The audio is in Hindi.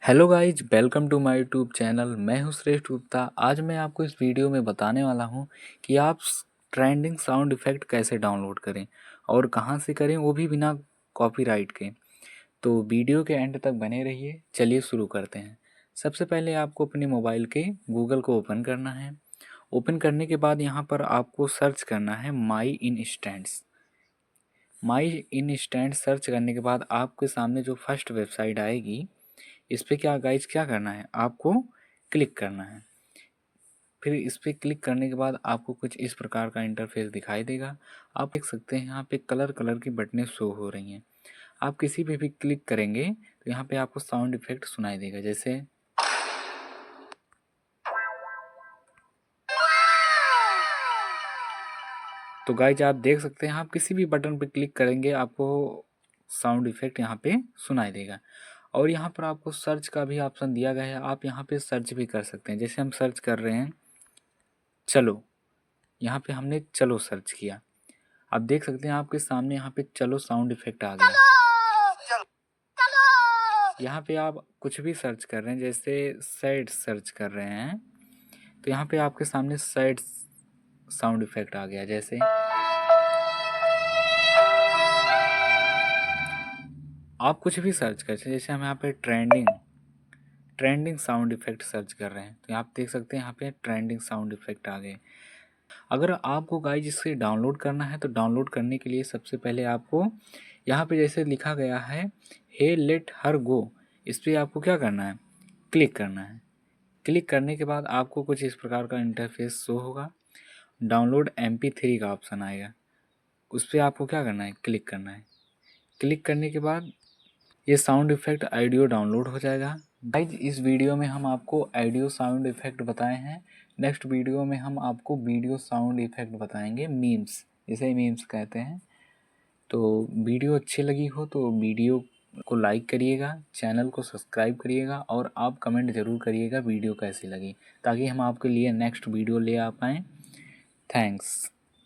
Hello guys, welcome to my YouTube channel. मैं हूं श्रेष्ठ गुप्ता। आज मैं आपको इस वीडियो में बताने वाला हूं कि आप ट्रेंडिंग साउंड इफ़ेक्ट कैसे डाउनलोड करें और कहां से करें, वो भी बिना कॉपीराइट के। तो वीडियो के एंड तक बने रहिए। चलिए शुरू करते हैं। सबसे पहले आपको अपने मोबाइल के गूगल को ओपन करना है। ओपन करने के बाद यहाँ पर आपको सर्च करना है माई इंस्टेंट्स। माई इंस्टेंट सर्च करने के बाद आपके सामने जो फर्स्ट वेबसाइट आएगी, इस पर क्या करना है, आपको क्लिक करना है। फिर इस पर क्लिक करने के बाद आपको कुछ इस प्रकार का इंटरफेस दिखाई देगा। आप देख सकते हैं यहाँ पे कलर कलर की बटनें शो हो रही हैं। आप किसी पे भी क्लिक करेंगे तो यहाँ पे आपको साउंड इफेक्ट सुनाई देगा। जैसे तो गाइज आप देख सकते हैं, आप किसी भी बटन पे क्लिक करेंगे आपको साउंड इफेक्ट यहाँ पे सुनाई देगा। और यहाँ पर आपको सर्च का भी ऑप्शन दिया गया है। आप यहाँ पे सर्च भी कर सकते हैं। जैसे हम सर्च कर रहे हैं चलो, यहाँ पे हमने चलो सर्च किया। आप देख सकते हैं आपके सामने यहाँ पे चलो साउंड इफेक्ट आ गया। यहाँ पे आप कुछ भी सर्च कर रहे हैं, जैसे सैड सर्च कर रहे हैं तो यहाँ पे आपके सामने सैड साउंड इफेक्ट आ गया। जैसे आप कुछ भी सर्च कर सकते हैं। जैसे हम यहाँ पे ट्रेंडिंग साउंड इफेक्ट सर्च कर रहे हैं तो आप देख सकते हैं यहाँ पे ट्रेंडिंग साउंड इफेक्ट आ गए। अगर आपको गाइज इसे डाउनलोड करना है तो डाउनलोड करने के लिए सबसे पहले आपको यहाँ पे जैसे लिखा गया है हे लेट हर गो, इस पर आपको क्या करना है, क्लिक करना है। क्लिक करने के बाद आपको कुछ इस प्रकार का इंटरफेस शो होगा। डाउनलोड MP3 का ऑप्शन आएगा, उस पर आपको क्या करना है, क्लिक करना है। क्लिक करने के बाद ये साउंड इफेक्ट ऑडियो डाउनलोड हो जाएगा। गाइज इस वीडियो में हम आपको ऑडियो साउंड इफेक्ट बताए हैं। नेक्स्ट वीडियो में हम आपको वीडियो साउंड इफेक्ट बताएंगे, मीम्स, इसे मीम्स कहते हैं। तो वीडियो अच्छी लगी हो तो वीडियो को लाइक करिएगा, चैनल को सब्सक्राइब करिएगा और आप कमेंट ज़रूर करिएगा वीडियो कैसी लगी, ताकि हम आपके लिए नेक्स्ट वीडियो ले आ पाएँ। थैंक्स।